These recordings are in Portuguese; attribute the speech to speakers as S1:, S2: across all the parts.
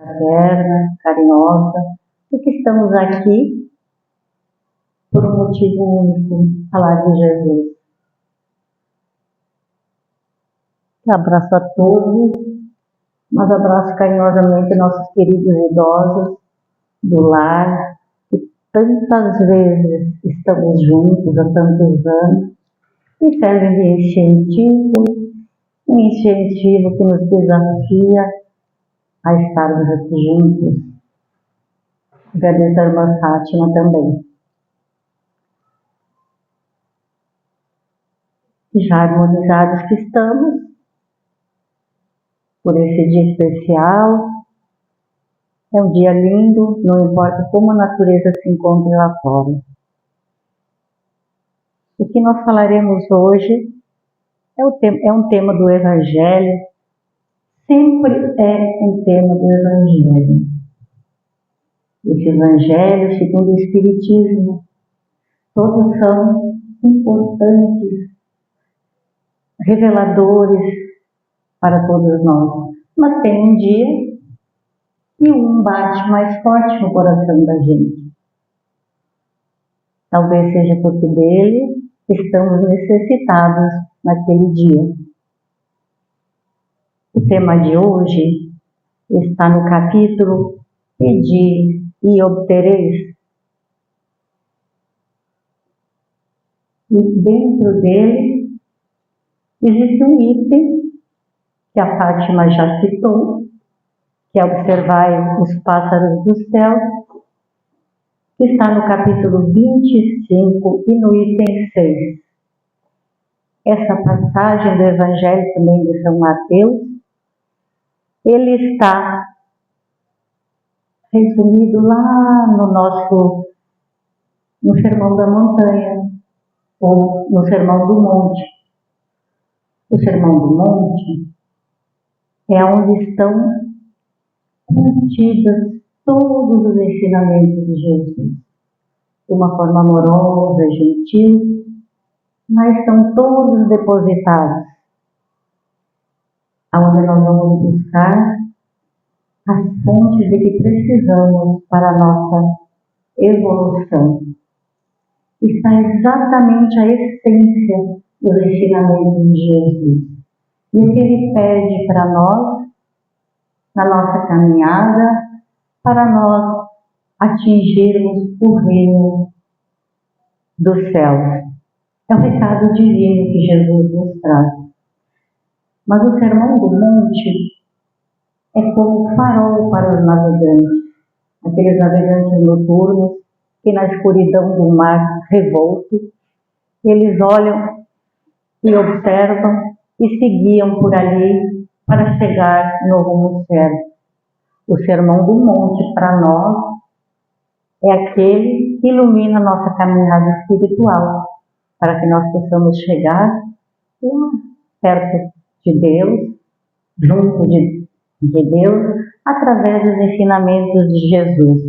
S1: fraterna, carinhosa, porque estamos aqui por um motivo único, falar de Jesus. Abraço a todos, mas abraço carinhosamente nossos queridos idosos do lar, que tantas vezes estamos juntos há tantos anos e servem de um incentivo que nos desafia a estarmos aqui juntos. Agradeço a irmã Fátima também. Já harmonizados que estamos, por esse dia especial, é um dia lindo, não importa como a natureza se encontre lá fora. O que nós falaremos hoje é um tema do Evangelho, sempre é um tema do Evangelho. Esse Evangelho, segundo o Espiritismo, todos são importantes, reveladores para todos nós. Mas tem um dia que um bate mais forte no coração da gente. Talvez seja porque dele estamos necessitados naquele dia. O tema de hoje está no capítulo Pedi e obtereis. E dentro dele existe um item que a Fátima já citou, que é observar os pássaros dos céus, que está no capítulo 25 e no item 6. Essa passagem do Evangelho também de São Mateus, ele está resumido lá no Sermão da Montanha, ou no Sermão do Monte. O Sermão do Monte é onde estão contidos todos os ensinamentos de Jesus, de uma forma amorosa, gentil, mas estão todos depositados, onde nós vamos buscar as fontes de que precisamos para a nossa evolução. Está exatamente a essência dos ensinamentos de Jesus. E o que ele pede para nós, na nossa caminhada, para nós atingirmos o reino dos céus. É o recado divino que Jesus nos traz. Mas o Sermão do Monte é como farol para os navegantes, aqueles navegantes noturnos que na escuridão do mar revolto, eles olham e observam e se guiam por ali para chegar no rumo certo. O Sermão do Monte, para nós, é aquele que ilumina a nossa caminhada espiritual, para que nós possamos chegar lá perto de Deus, junto de Deus, através dos ensinamentos de Jesus.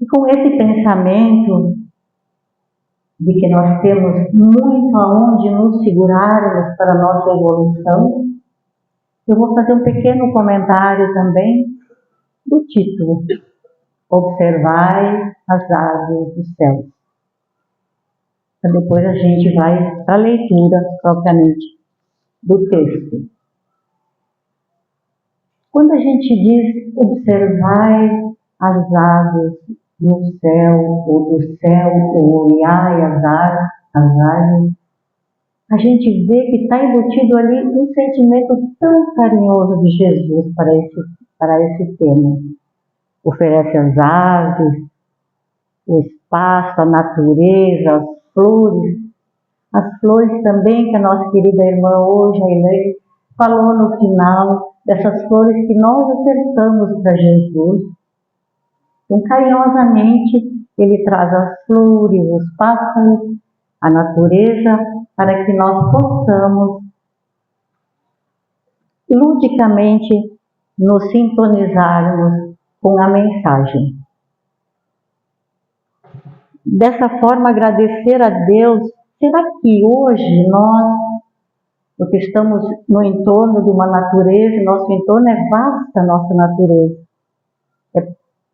S1: E com esse pensamento de que nós temos muito aonde nos segurarmos para a nossa evolução, eu vou fazer um pequeno comentário também do título: Observai as aves dos céus. Depois a gente vai para a leitura propriamente do texto. Quando a gente diz observai as aves do céu, ou do céu, ou olhai as aves, a gente vê que está embutido ali um sentimento tão carinhoso de Jesus para esse tema. Oferece as aves, o espaço, a natureza, as flores também, que a nossa querida irmã hoje, a Elaine, falou no final, dessas flores que nós ofertamos para Jesus. Então, carinhosamente, ele traz as flores, os pássaros, a natureza, para que nós possamos ludicamente nos sintonizarmos com a mensagem. Dessa forma, agradecer a Deus. Será que hoje nós porque estamos no entorno de uma natureza, nosso entorno é vasta, nossa natureza.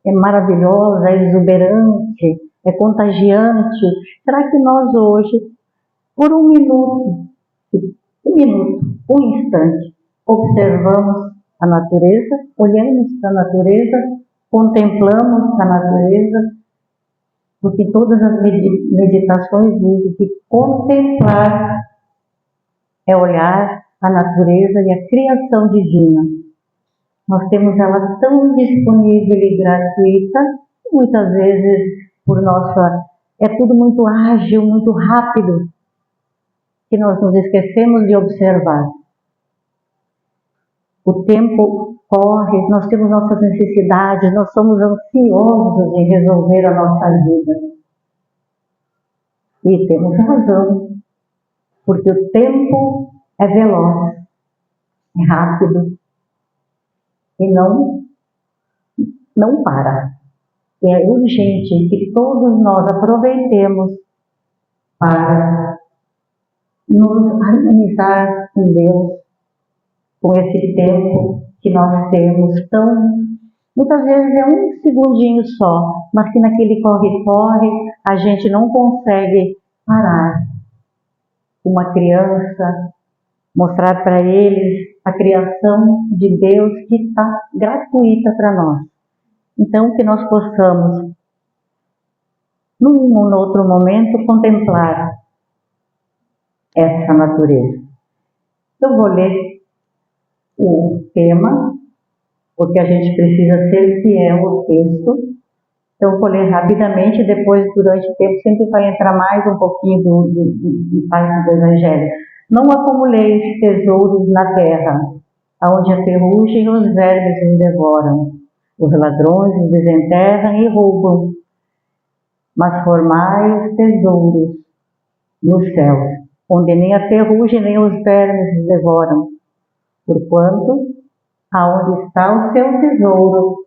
S1: É maravilhosa, é exuberante, é contagiante. Será que nós hoje, por um minuto, um instante, observamos a natureza, olhamos para a natureza, contemplamos a natureza, porque todas as meditações dizem que contemplar é olhar a natureza e a criação divina. Nós temos ela tão disponível e gratuita, muitas vezes por nossa... É tudo muito ágil, muito rápido, que nós nos esquecemos de observar. O tempo corre, nós temos nossas necessidades, nós somos ansiosos em resolver a nossa vida. E temos razão, porque o tempo é veloz, é rápido e não para. E é urgente que todos nós aproveitemos para nos harmonizar com Deus, com esse tempo que nós temos tão... Muitas vezes é um segundinho só, mas que naquele corre-corre a gente não consegue parar. Uma criança, mostrar para eles a criação de Deus que está gratuita para nós. Então, que nós possamos, num ou outro momento, contemplar essa natureza. Eu vou ler o tema, porque a gente precisa ser fiel ao texto. Então, eu vou ler rapidamente, depois, durante o tempo, sempre vai entrar mais um pouquinho de parte do Evangelho. Não acumuleis tesouros na terra, onde a ferrugem e os vermes os devoram. Os ladrões os desenterram e roubam, mas formai os tesouros nos céus, onde nem a ferrugem nem os vermes os devoram. Porquanto, aonde está o seu tesouro,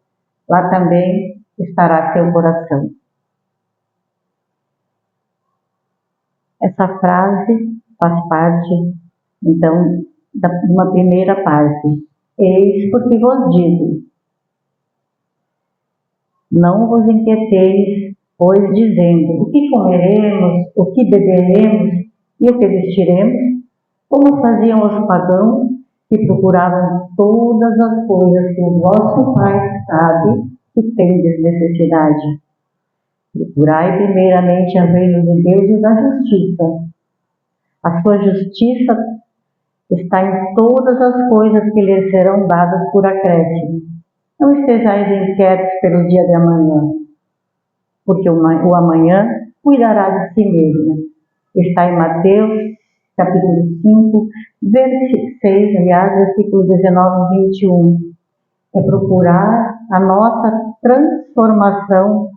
S1: lá também estará seu coração. Essa frase faz parte, então, de uma primeira parte. Eis porque vos digo, não vos inquieteis, pois dizendo, o que comeremos, o que beberemos e o que vestiremos, como faziam os pagãos, que procuravam todas as coisas que o vosso Pai sabe que tendes necessidade. Procurai primeiramente o reino de Deus e da justiça. A sua justiça está em todas as coisas que lhes serão dadas por acréscimo. Não estejais inquietos pelo dia de amanhã, porque o amanhã cuidará de si mesmo. Está em Mateus, capítulo 5, versículo 6, aliás, versículos 19 e 21. É procurar a nossa transformação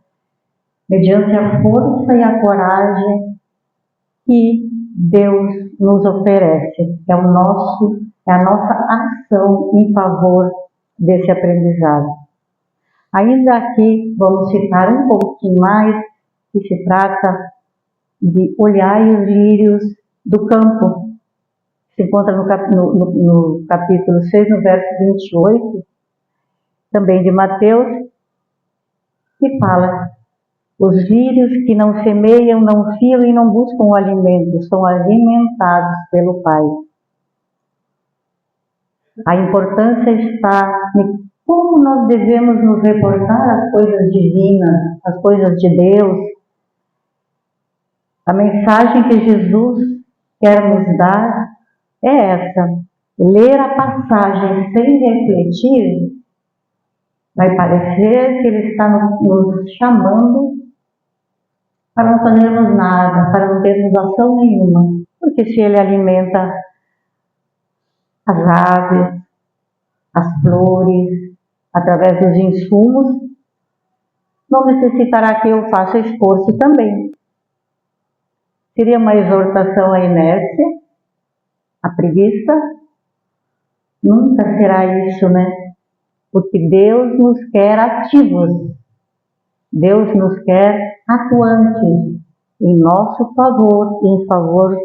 S1: mediante a força e a coragem que Deus nos oferece. É a nossa ação em favor desse aprendizado. Ainda aqui vamos citar um pouquinho mais, que se trata de olhar os lírios do campo. Se encontra no capítulo 6, no verso 28, também de Mateus, que fala: os lírios que não semeiam, não fiam e não buscam o alimento, são alimentados pelo Pai. A importância está em como nós devemos nos reportar às coisas divinas, às coisas de Deus. A mensagem que Jesus quer nos dar é essa. Ler a passagem sem refletir vai parecer que ele está nos chamando para não fazermos nada, para não termos ação nenhuma. Porque se ele alimenta as aves, as flores, através dos insumos, não necessitará que eu faça esforço também. Seria uma exortação à inércia, à preguiça? Nunca será isso, né? Porque Deus nos quer ativos. Deus nos quer atuantes em nosso favor e em favor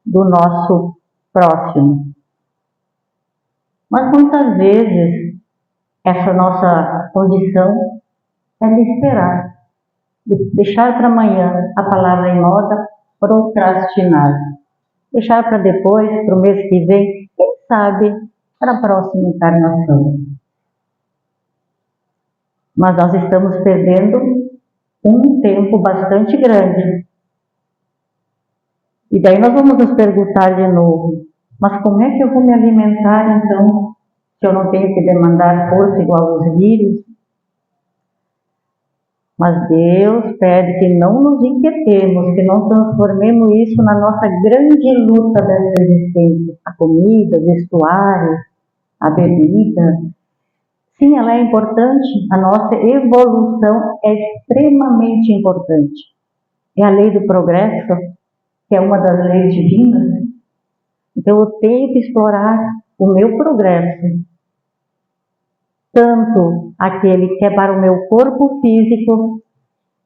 S1: do nosso próximo. Mas muitas vezes essa nossa condição é de esperar, de deixar para amanhã a palavra em moda, procrastinar. Deixar para depois, para o mês que vem, quem sabe, para a próxima encarnação. Mas nós estamos perdendo um tempo bastante grande. E daí nós vamos nos perguntar de novo, mas como é que eu vou me alimentar então, se eu não tenho que demandar força igual aos vírus? Mas Deus pede que não nos inquietemos, que não transformemos isso na nossa grande luta dessa existência. A comida, o vestuário, a bebida. Sim, ela é importante, a nossa evolução é extremamente importante. É a lei do progresso, que é uma das leis divinas. Então eu tenho que explorar o meu progresso. Tanto aquele que é para o meu corpo físico,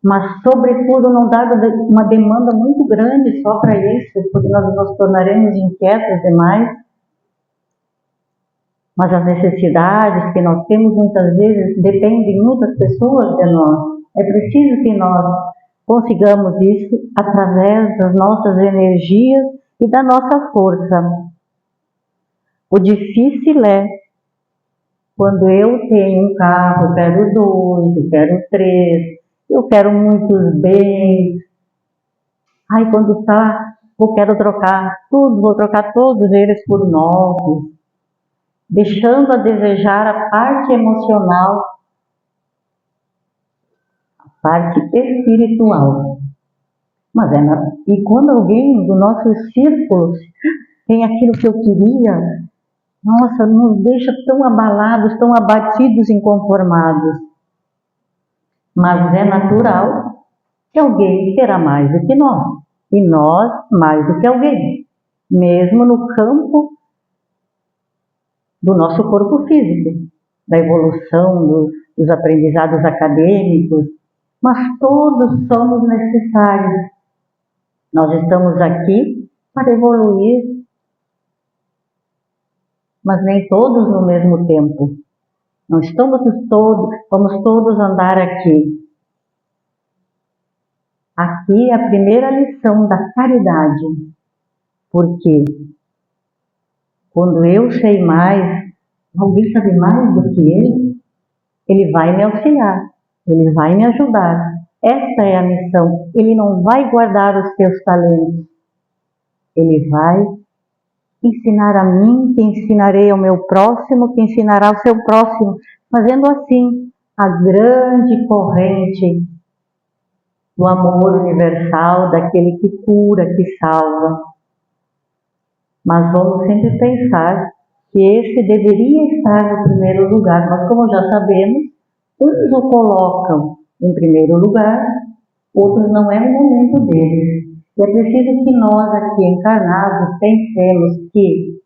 S1: mas sobretudo não dar uma demanda muito grande só para isso, porque nós nos tornaremos inquietos demais. Mas as necessidades que nós temos muitas vezes dependem de muitas pessoas de nós. É preciso que nós consigamos isso através das nossas energias e da nossa força. O difícil é quando eu tenho um carro, eu quero 2, eu quero 3, eu quero muitos bens. Ai, quando eu quero trocar tudo, vou trocar todos eles por novos, deixando a desejar a parte emocional, a parte espiritual. Mas e quando alguém do nosso círculo tem aquilo que eu queria, nossa, nos deixa tão abalados, tão abatidos, inconformados. Mas é natural que alguém terá mais do que nós, e nós mais do que alguém, mesmo no campo do nosso corpo físico, da evolução, dos aprendizados acadêmicos, mas todos somos necessários. Nós estamos aqui para evoluir, mas nem todos no mesmo tempo. Não estamos vamos todos andar aqui. Aqui é a primeira lição da caridade, porque quando eu sei mais, alguém sabe mais do que ele vai me auxiliar, ele vai me ajudar. Esta é a missão. Ele não vai guardar os teus talentos, ele vai ensinar a mim, que ensinarei ao meu próximo, que ensinará ao seu próximo, fazendo assim a grande corrente do amor universal, daquele que cura, que salva. Mas vamos sempre pensar que esse deveria estar no primeiro lugar, mas como já sabemos, uns o colocam em primeiro lugar, outros não é o momento deles. E é preciso que nós aqui encarnados pensemos que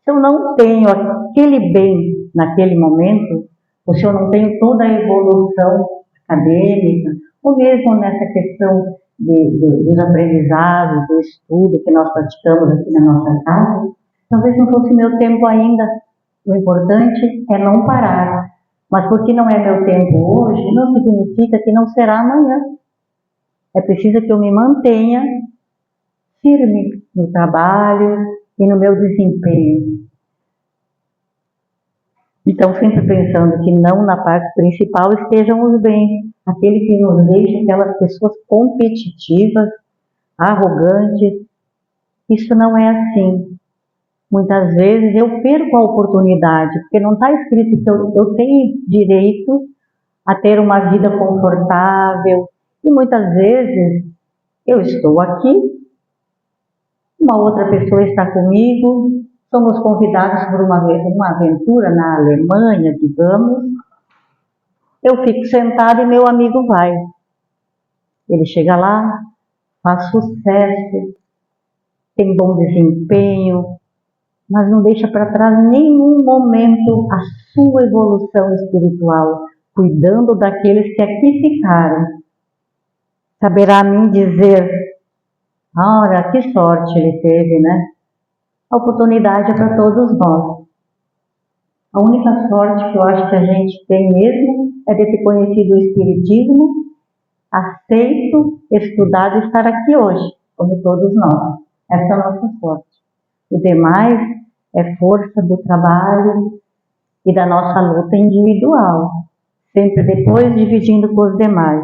S1: se eu não tenho aquele bem naquele momento, ou se eu não tenho toda a evolução acadêmica, ou mesmo nessa questão dos aprendizados, do estudo que nós praticamos aqui na nossa casa, talvez não fosse meu tempo ainda. O importante é não parar. Mas porque não é meu tempo hoje, não significa que não será amanhã. É preciso que eu me mantenha firme no trabalho e no meu desempenho. Então, sempre pensando que não na parte principal estejam os bens, aquele que nos deixa aquelas pessoas competitivas, arrogantes. Isso não é assim. Muitas vezes eu perco a oportunidade, porque não está escrito que eu tenho direito a ter uma vida confortável. E muitas vezes eu estou aqui, uma outra pessoa está comigo, somos convidados por uma aventura na Alemanha, digamos. Eu fico sentada e meu amigo vai. Ele chega lá, faz sucesso, tem bom desempenho, mas não deixa para trás nenhum momento a sua evolução espiritual, cuidando daqueles que aqui ficaram. Saberá a mim dizer, olha, que sorte ele teve, né? A oportunidade é para todos nós. A única sorte que eu acho que a gente tem mesmo é de ter conhecido o Espiritismo, aceito, estudado e estar aqui hoje, como todos nós. Essa é a nossa sorte. O demais é força do trabalho e da nossa luta individual, sempre depois dividindo com os demais.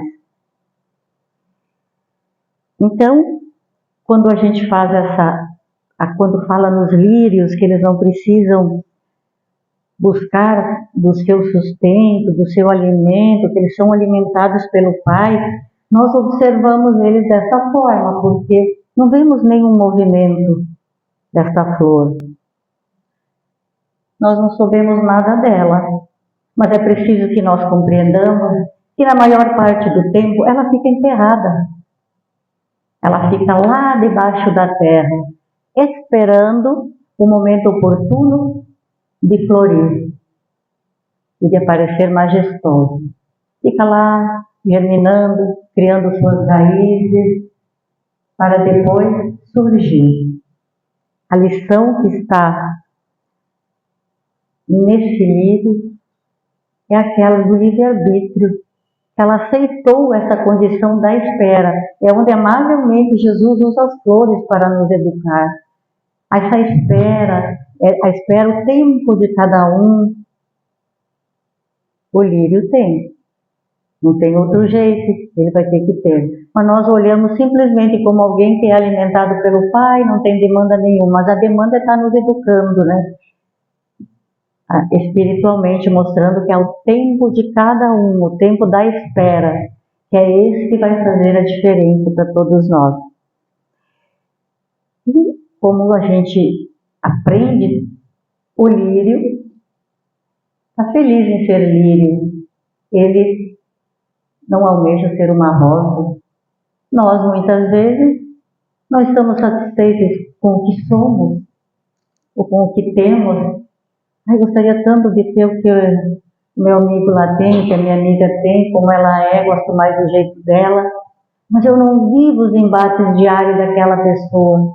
S1: Então, quando a gente faz quando fala nos lírios que eles não precisam buscar do seu sustento, do seu alimento, que eles são alimentados pelo Pai, nós observamos eles dessa forma, porque não vemos nenhum movimento dessa flor. Nós não sabemos nada dela, mas é preciso que nós compreendamos que na maior parte do tempo ela fica enterrada. Ela fica lá debaixo da terra, esperando o momento oportuno de florir e de aparecer majestoso. Fica lá germinando, criando suas raízes, para depois surgir. A lição que está nesse livro é aquela do livre-arbítrio. Ela aceitou essa condição da espera. É onde amavelmente Jesus usa as flores para nos educar. Essa espera, o tempo de cada um. O lírio tem. Não tem outro jeito, ele vai ter que ter. Mas nós olhamos simplesmente como alguém que é alimentado pelo Pai, não tem demanda nenhuma. Mas a demanda está nos educando, né? Espiritualmente, mostrando que é o tempo de cada um, o tempo da espera, que é esse que vai fazer a diferença para todos nós. E como a gente aprende, o lírio está feliz em ser lírio. Ele não almeja ser uma rosa. Nós, muitas vezes, não estamos satisfeitos com o que somos, ou com o que temos. Ai, gostaria tanto de ter o que o meu amigo lá tem, que a minha amiga tem, como ela é, gosto mais do jeito dela. Mas eu não vivo os embates diários daquela pessoa.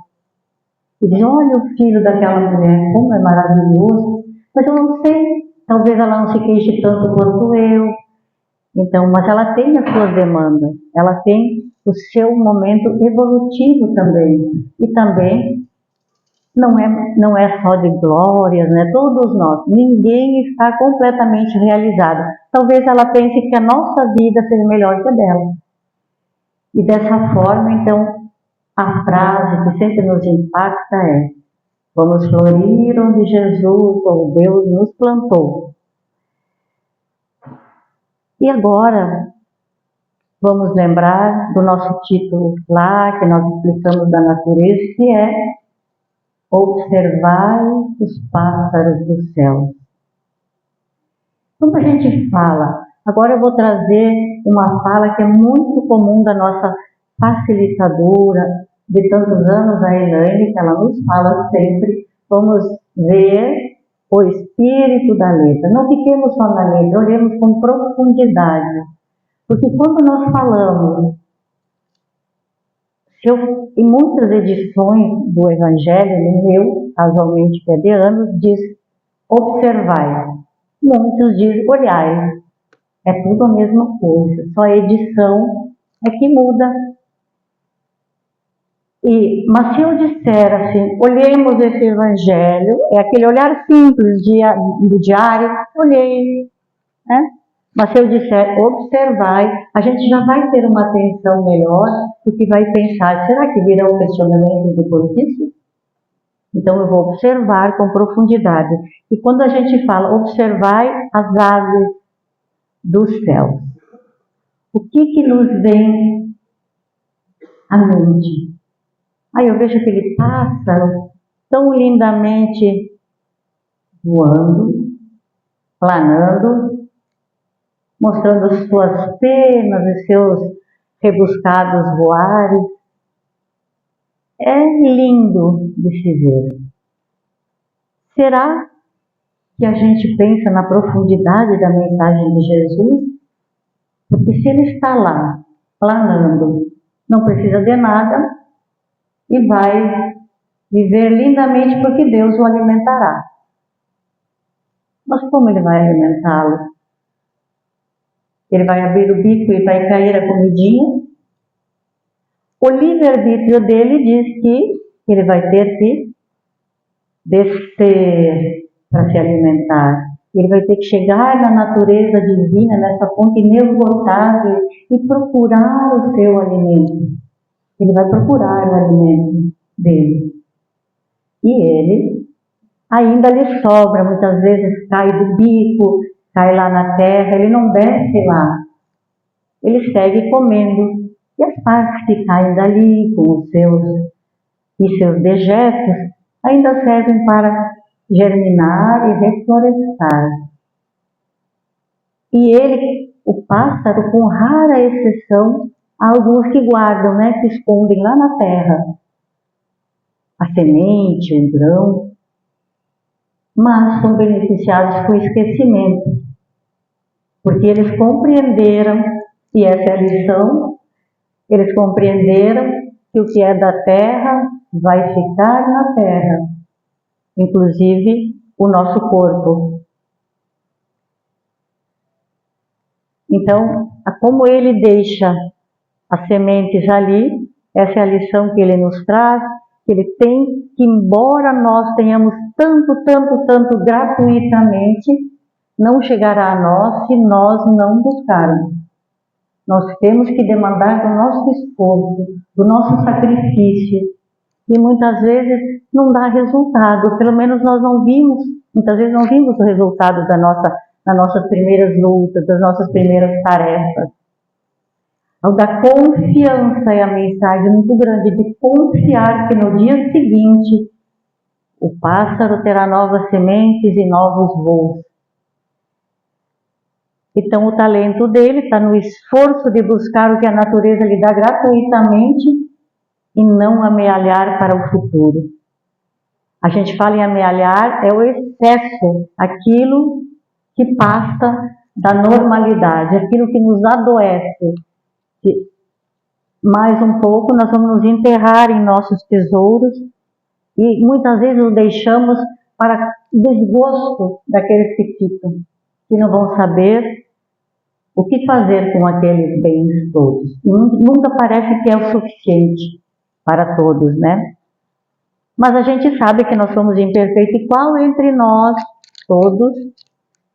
S1: E diz, olha o filho daquela mulher, como é maravilhoso. Mas eu não sei, talvez ela não se queixe tanto quanto eu. Então, mas ela tem as suas demandas, ela tem o seu momento evolutivo também. E também não é só de glórias, né? Todos nós, ninguém está completamente realizado. Talvez ela pense que a nossa vida seja melhor que a dela. E dessa forma, então, a frase que sempre nos impacta é: vamos florir onde Jesus ou Deus nos plantou. E agora, vamos lembrar do nosso título lá, que nós explicamos da natureza, que é observar os pássaros do céu. Quando a gente fala, agora eu vou trazer uma fala que é muito comum da nossa facilitadora de tantos anos, a Elaine, que ela nos fala sempre, vamos ver o espírito da letra. Não fiquemos só na letra, olhemos com profundidade. Porque quando nós falamos, em muitas edições do Evangelho, no meu, casualmente que é de anos, diz observai. Muitos dizem olhai. É tudo a mesma coisa, só a edição é que muda. Mas se eu disser assim, olhemos esse Evangelho, é aquele olhar simples do diário, olhei, né? Mas se eu disser observai, a gente já vai ter uma atenção melhor, porque vai pensar, será que virá um questionamento depois disso? Então eu vou observar com profundidade. E quando a gente fala observai as aves do céu, o que nos vem à mente? Aí eu vejo aquele pássaro tão lindamente voando, planando, mostrando suas penas e seus rebuscados voares. É lindo de se ver. Será que a gente pensa na profundidade da mensagem de Jesus? Porque se ele está lá, planando, não precisa de nada e vai viver lindamente porque Deus o alimentará. Mas como ele vai alimentá-lo? Ele vai abrir o bico e vai cair a comidinha? O livre-arbítrio dele diz que ele vai ter que descer para se alimentar. Ele vai ter que chegar na natureza divina, nessa fonte inesgotável e procurar o seu alimento. Ele vai procurar o alimento dele. E ele ainda lhe sobra, muitas vezes cai do bico, cai lá na terra, ele não desce lá. Ele segue comendo. E as partes que caem dali, com os seus dejetos, ainda servem para germinar e reflorestar. E ele, o pássaro, com rara exceção, há alguns que guardam, que escondem lá na terra a semente, o grão, mas são beneficiados com o esquecimento, porque eles compreenderam, e essa é a lição, eles compreenderam que o que é da terra vai ficar na terra, inclusive o nosso corpo. Então, como ele deixa as sementes ali, essa é a lição que ele nos traz, que ele tem que, embora nós tenhamos tanto gratuitamente, não chegará a nós se nós não buscarmos. Nós temos que demandar do nosso esforço, do nosso sacrifício, e muitas vezes não dá resultado, pelo menos nós não vimos, muitas vezes não vimos o resultado das nossas primeiras lutas, das nossas primeiras tarefas. O da confiança é a mensagem muito grande, de confiar que no dia seguinte o pássaro terá novas sementes e novos voos. Então o talento dele está no esforço de buscar o que a natureza lhe dá gratuitamente e não amealhar para o futuro. A gente fala em amealhar, é o excesso, aquilo que passa da normalidade, aquilo que nos adoece. Mais um pouco nós vamos nos enterrar em nossos tesouros e muitas vezes os deixamos para desgosto daqueles que ficam, que não vão saber o que fazer com aqueles bens todos. E nunca parece que é o suficiente para todos, Mas a gente sabe que nós somos imperfeitos e qual entre nós todos,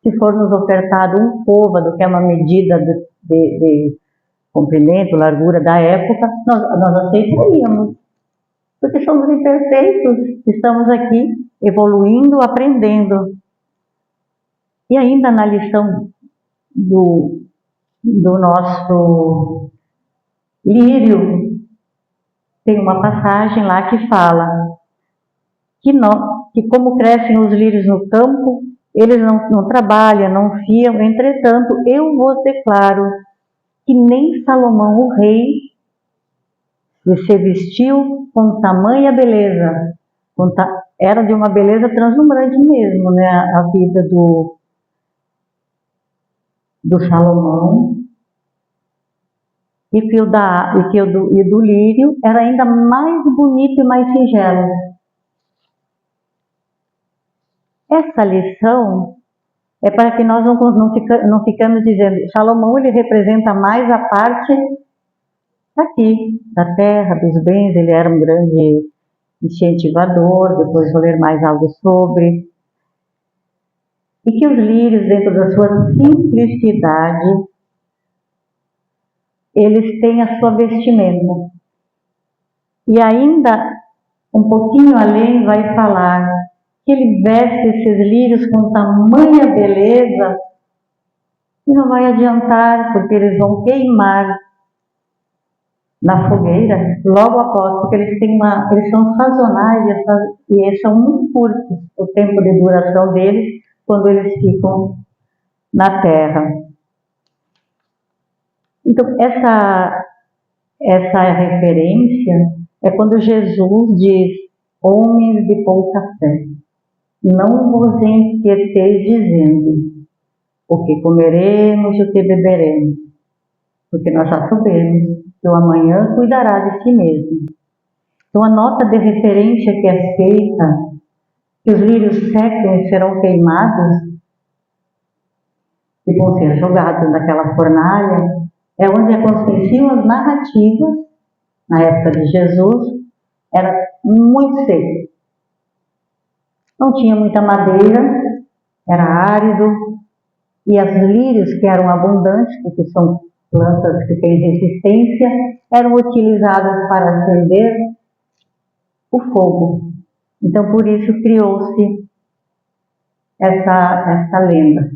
S1: se for nos ofertado um côvado, que é uma medida de comprimento, largura da época, nós aceitaríamos. Porque somos imperfeitos, estamos aqui evoluindo, aprendendo. E ainda na lição do nosso lírio, tem uma passagem lá que fala que como crescem os lírios no campo, eles não trabalham, não fiam, entretanto, eu vos declaro que nem Salomão, o rei, se vestiu com tamanha beleza, era de uma beleza translumbrante mesmo, a vida do Salomão, e do lírio era ainda mais bonito e mais singelo. Essa lição é para que nós não ficamos dizendo, Salomão ele representa mais a parte aqui, da terra, dos bens, ele era um grande incentivador, depois vou ler mais algo sobre. E que os lírios, dentro da sua simplicidade, eles têm a sua vestimenta. E ainda, um pouquinho além, vai falar que ele veste esses lírios com tamanha beleza e não vai adiantar, porque eles vão queimar na fogueira logo após, porque eles são sazonais e eles são muito curtos, o tempo de duração deles, quando eles ficam na terra. Então, essa referência é quando Jesus diz, homens de pouca fé, não vos inquieteis dizendo o que comeremos e o que beberemos, porque nós já sabemos que o amanhã cuidará de si mesmo. Então a nota de referência que é feita, que os lírios secam e serão queimados, que vão ser jogados naquela fornalha, é onde aconteciam as narrativas, na época de Jesus, era muito seco. Não tinha muita madeira, era árido, e as lírios, que eram abundantes, porque são plantas que têm resistência, eram utilizadas para acender o fogo. Então, por isso criou-se essa lenda,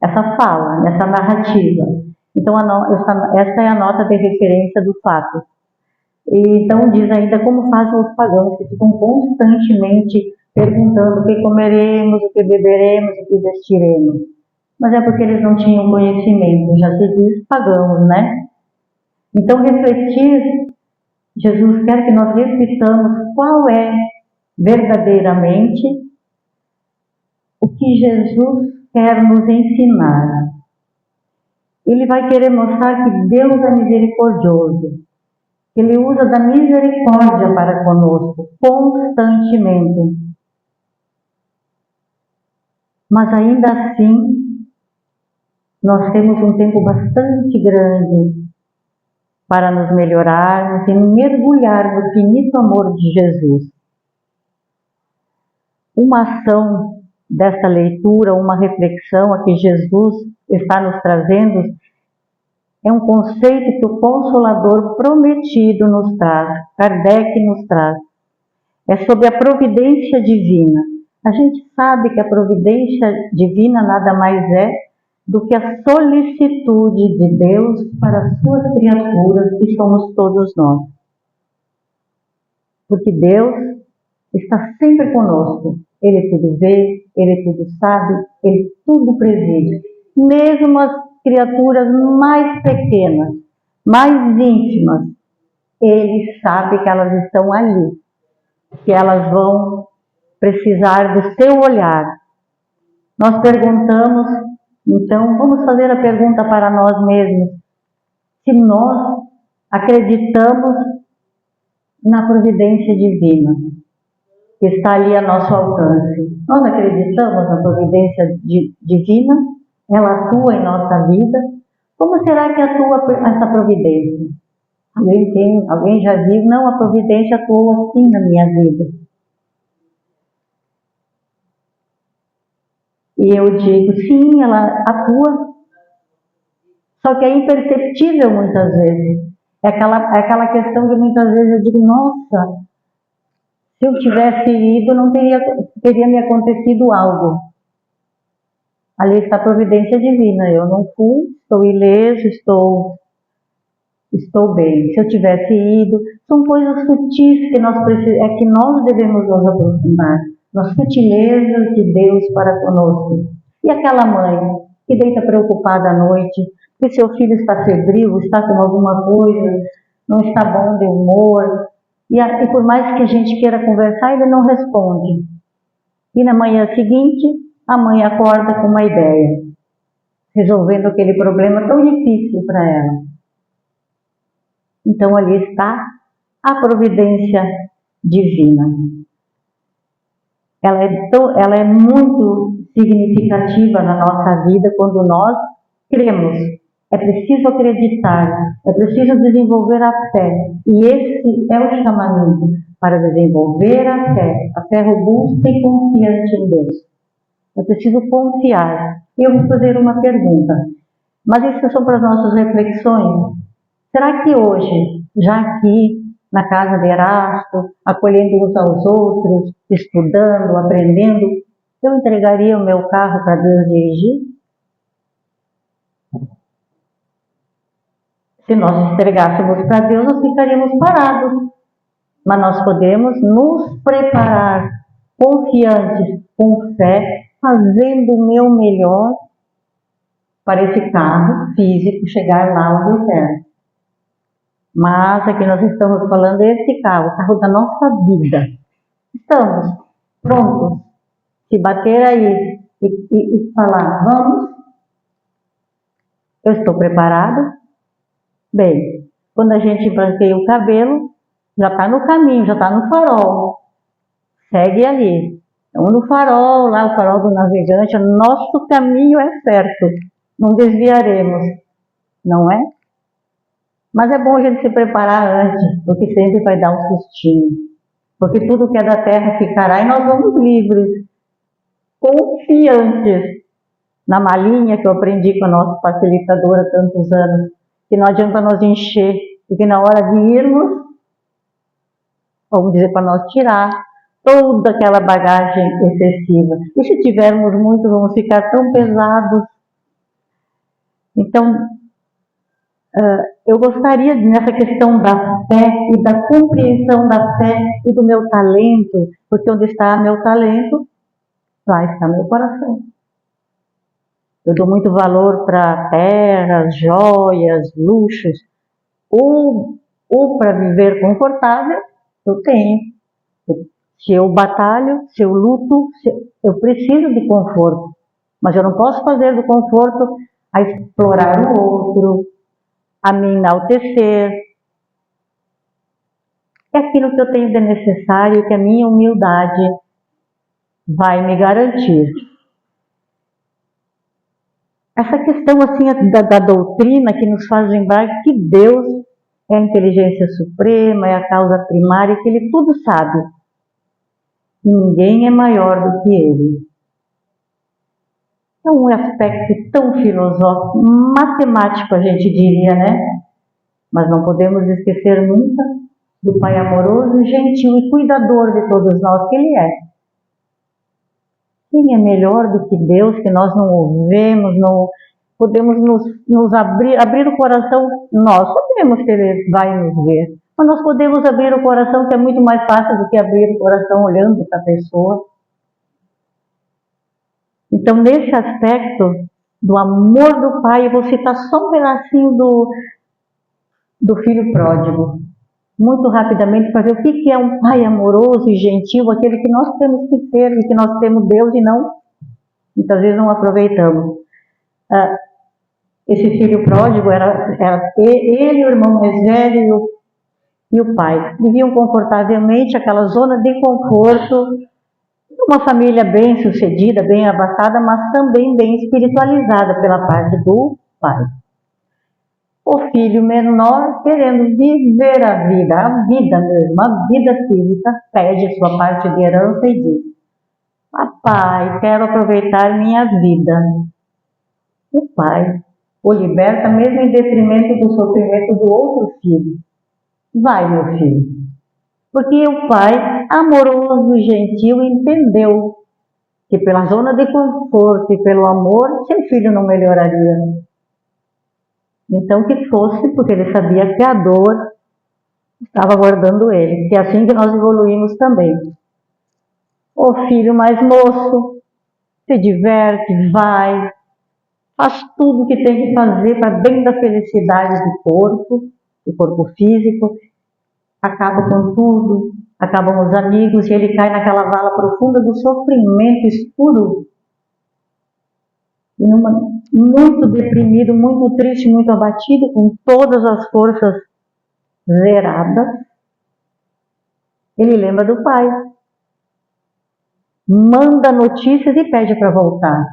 S1: essa fala, essa narrativa. Então, essa é a nota de referência do fato. E, então, diz ainda como fazem os pagãos, que ficam constantemente perguntando o que comeremos, o que beberemos, o que vestiremos. Mas é porque eles não tinham conhecimento, já se diz pagãos, né? Então, refletir, Jesus quer que nós reflitamos qual é verdadeiramente o que Jesus quer nos ensinar. Ele vai querer mostrar que Deus é misericordioso. Ele usa da misericórdia para conosco, constantemente. Mas ainda assim, nós temos um tempo bastante grande para nos melhorarmos e mergulhar no finito amor de Jesus. Uma ação dessa leitura, uma reflexão a que Jesus está nos trazendo, é um conceito que o Consolador prometido nos traz, Kardec nos traz. É sobre a providência divina. A gente sabe que a providência divina nada mais é do que a solicitude de Deus para as suas criaturas, que somos todos nós. Porque Deus está sempre conosco. Ele tudo vê, Ele tudo sabe, Ele tudo preside. Mesmo as criaturas mais pequenas, mais íntimas, Ele sabe que elas estão ali, que elas vão precisar do seu olhar. Nós perguntamos, então, vamos fazer a pergunta para nós mesmos, se nós acreditamos na providência divina, que está ali a nosso alcance. Nós acreditamos na providência divina? Ela atua em nossa vida? Como será que atua essa providência? Alguém já viu? Não, a providência atuou assim na minha vida. E eu digo, sim, ela atua, só que é imperceptível muitas vezes. É aquela questão que muitas vezes eu digo, nossa, se eu tivesse ido, não teria me acontecido algo. Ali está a providência divina. Eu não fui, estou ileso, estou bem. Se eu tivesse ido, são coisas sutis que que nós devemos nos aprofundar. Nas sutilezas de Deus para conosco. E aquela mãe que deita preocupada à noite, que seu filho está febril, está com alguma coisa, não está bom de humor, e por mais que a gente queira conversar, ele não responde. E na manhã seguinte, a mãe acorda com uma ideia, resolvendo aquele problema tão difícil para ela. Então ali está a providência divina. Ela é muito significativa na nossa vida quando nós cremos. É preciso acreditar, é preciso desenvolver a fé. E esse é o chamamento para desenvolver a fé robusta e confiante em Deus. É preciso confiar. E eu vou fazer uma pergunta, mas isso são para as nossas reflexões. Será que hoje, já aqui na casa de Erasto, acolhendo uns aos outros, estudando, aprendendo, eu entregaria o meu carro para Deus dirigir? Se nós entregássemos para Deus, nós ficaríamos parados. Mas nós podemos nos preparar, confiantes, com fé, fazendo o meu melhor para esse carro físico chegar lá onde eu quero. Mas aqui nós estamos falando desse carro, o carro da nossa vida. Estamos prontos. Se bater aí e falar, vamos? Eu estou preparado? Bem, quando a gente branqueia o cabelo, já está no caminho, já está no farol. Segue ali. Estamos no farol, lá o farol do navegante, o nosso caminho é certo. não desviaremos, não é? Mas é bom a gente se preparar antes, porque sempre vai dar um sustinho. Porque tudo que é da terra ficará e nós vamos livres, confiantes na malinha que eu aprendi com a nossa facilitadora há tantos anos, que não adianta nós encher, porque na hora de irmos, vamos dizer para nós tirar toda aquela bagagem excessiva. E se tivermos muito, vamos ficar tão pesados. Então, eu gostaria, nessa questão da fé e da compreensão da fé e do meu talento, porque onde está meu talento, lá está meu coração. Eu dou muito valor para terras, joias, luxos, ou para viver confortável, eu tenho. Se eu batalho, se eu luto, eu preciso de conforto. Mas eu não posso fazer do conforto a explorar o outro, a me enaltecer. É aquilo que eu tenho de necessário, que a minha humildade vai me garantir. Essa questão assim da doutrina que nos faz lembrar que Deus é a inteligência suprema, é a causa primária, que Ele tudo sabe. E ninguém é maior do que Ele. É um aspecto tão filosófico, matemático a gente diria, né? Mas não podemos esquecer nunca do Pai amoroso, gentil e cuidador de todos nós que Ele é. Quem é melhor do que Deus, que nós não ouvemos, não podemos nos abrir o coração? Nós sabemos que Ele vai nos ver, mas nós podemos abrir o coração, que é muito mais fácil do que abrir o coração olhando para a pessoa. Então, nesse aspecto do amor do Pai, eu vou citar só um pedacinho do filho pródigo, muito rapidamente, para ver o que é um pai amoroso e gentil, aquele que nós temos que ser e que nós temos Deus e não, muitas vezes não aproveitamos. Esse filho pródigo era ele, o irmão mais velho e o pai. Viviam confortavelmente aquela zona de conforto, uma família bem sucedida, bem abastada, mas também bem espiritualizada pela parte do pai. O filho menor, querendo viver a vida mesmo, a vida física, pede sua parte de herança e diz: papai, quero aproveitar minha vida. O pai o liberta mesmo em detrimento do sofrimento do outro filho. Vai, meu filho. Porque o pai, amoroso e gentil, entendeu que pela zona de conforto e pelo amor, seu filho não melhoraria. Então que fosse, porque ele sabia que a dor estava aguardando ele, que é assim que nós evoluímos também. O filho mais moço se diverte, vai, faz tudo o que tem que fazer para bem da felicidade do corpo físico, acaba com tudo, acabam os amigos e ele cai naquela vala profunda do sofrimento escuro. E muito deprimido, muito triste, muito abatido, com todas as forças zeradas, ele lembra do pai. Manda notícias e pede para voltar.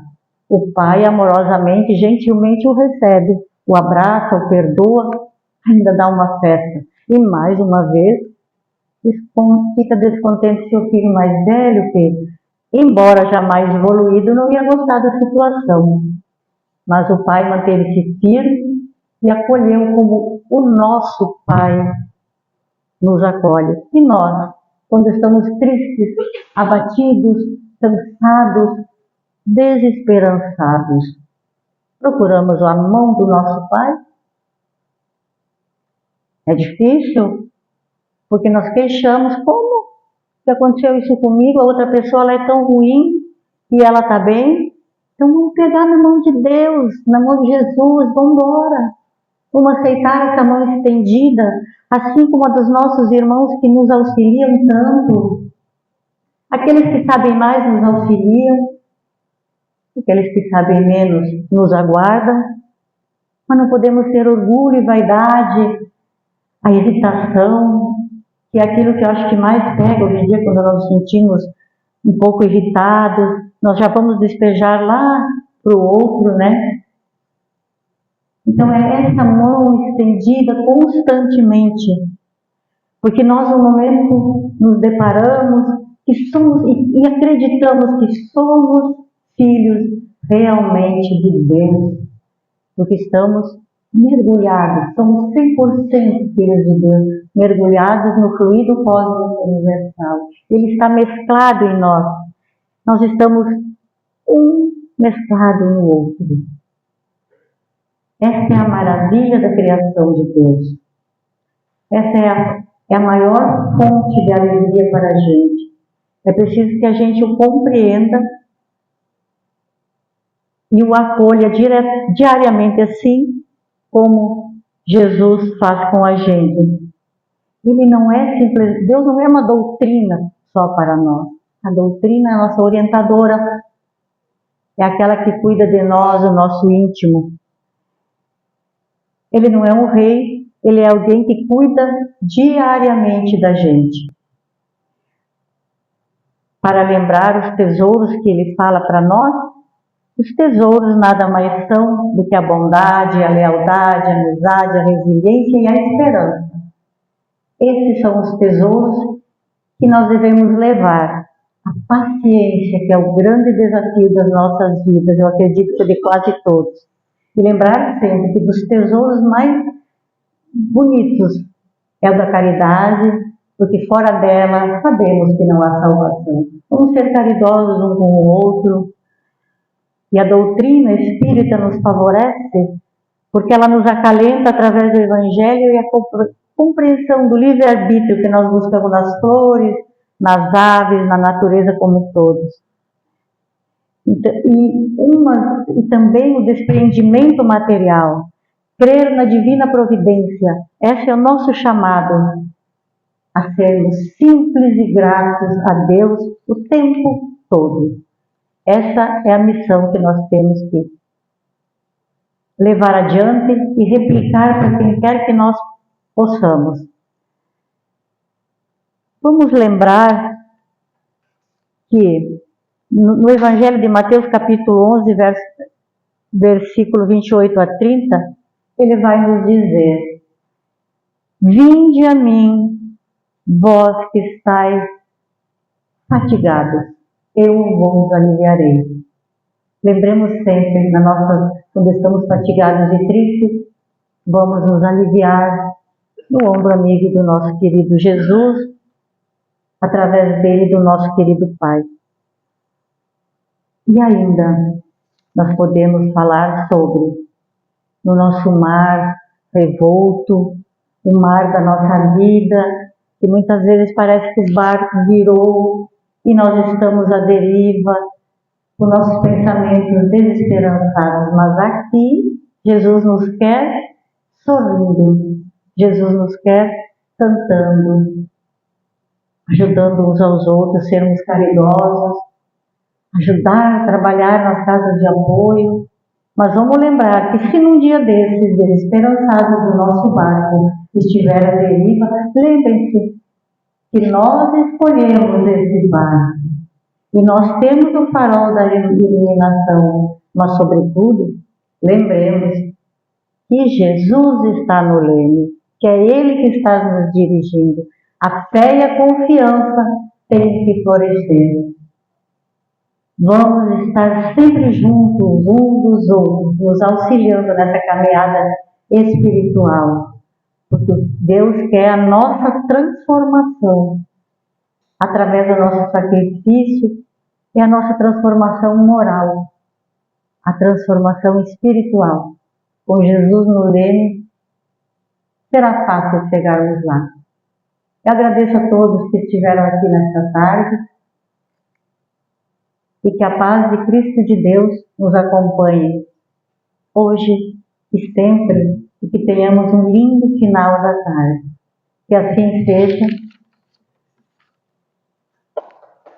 S1: O pai amorosamente, gentilmente o recebe, o abraça, o perdoa, ainda dá uma festa. E mais uma vez, fica descontente seu filho mais velho, que, embora jamais evoluído, não ia gostar da situação. Mas o pai manteve-se firme e acolheu como o nosso pai nos acolhe. E nós, quando estamos tristes, abatidos, cansados, desesperançados, procuramos a mão do nosso pai? É difícil, porque nós queixamos: como que aconteceu isso comigo? A outra pessoa ela é tão ruim e ela está bem. Então vamos pegar na mão de Deus, na mão de Jesus, vamos embora. Vamos aceitar essa mão estendida, assim como a dos nossos irmãos que nos auxiliam tanto. Aqueles que sabem mais nos auxiliam, aqueles que sabem menos nos aguardam, mas não podemos ter orgulho e vaidade, a irritação, que é aquilo que eu acho que mais pega hoje em dia, quando nós nos sentimos um pouco irritados, nós já vamos despejar lá para o outro, né? Então é essa mão estendida constantemente, porque nós no momento nos deparamos que somos e acreditamos que somos filhos realmente de Deus, porque estamos mergulhados, somos 100% filhos de Deus, mergulhados no fluido cósmico universal. Ele está mesclado em nós. Nós estamos um mesclado no outro. Essa é a maravilha da criação de Deus. Essa é a maior fonte de alegria para a gente. É preciso que a gente o compreenda e o acolha diariamente, assim como Jesus faz com a gente. Ele não é simples, Deus não é uma doutrina só para nós. A doutrina é a nossa orientadora, é aquela que cuida de nós, o nosso íntimo. Ele não é um rei, ele é alguém que cuida diariamente da gente. Para lembrar os tesouros que ele fala para nós, os tesouros nada mais são do que a bondade, a lealdade, a amizade, a resiliência e a esperança. Esses são os tesouros que nós devemos levar. A paciência, que é o grande desafio das nossas vidas, eu acredito que de quase todos. E lembrar sempre que dos tesouros mais bonitos é o da caridade, porque fora dela sabemos que não há salvação. Vamos ser caridosos um com o outro. E a doutrina espírita nos favorece, porque ela nos acalenta através do Evangelho e a compreensão do livre-arbítrio que nós buscamos nas flores, nas aves, na natureza como todos. E também o desprendimento material, crer na divina providência. Esse é o nosso chamado a sermos simples e gratos a Deus o tempo todo. Essa é a missão que nós temos que levar adiante e replicar para quem quer que nós possamos. Vamos lembrar que no Evangelho de Mateus, capítulo 11, versículo 28 a 30, ele vai nos dizer: vinde a mim, vós que estáis fatigados, eu vos aliviarei. Lembremos sempre, quando estamos fatigados e tristes, vamos nos aliviar no ombro amigo do nosso querido Jesus, através dele, do nosso querido Pai. E ainda, nós podemos falar sobre no nosso mar revolto, o mar da nossa vida, que muitas vezes parece que o barco virou e nós estamos à deriva, com nossos pensamentos desesperançados. Mas aqui, Jesus nos quer sorrindo, Jesus nos quer cantando, ajudando uns aos outros, sermos caridosos, ajudar a trabalhar nas casas de apoio. Mas vamos lembrar que se num dia desses, desesperançados, o nosso barco estiver à deriva, lembrem-se que nós escolhemos esse barco e nós temos o farol da iluminação, mas sobretudo, lembremos que Jesus está no leme, que é Ele que está nos dirigindo. A fé e a confiança têm que florescer. Vamos estar sempre juntos, uns dos outros, nos auxiliando nessa caminhada espiritual, porque Deus quer a nossa transformação através do nosso sacrifício e a nossa transformação moral, a transformação espiritual. Com Jesus no leme, será fácil chegarmos lá. Eu agradeço a todos que estiveram aqui nesta tarde e que a paz de Cristo de Deus nos acompanhe hoje e sempre, e que tenhamos um lindo final da tarde. Que assim seja.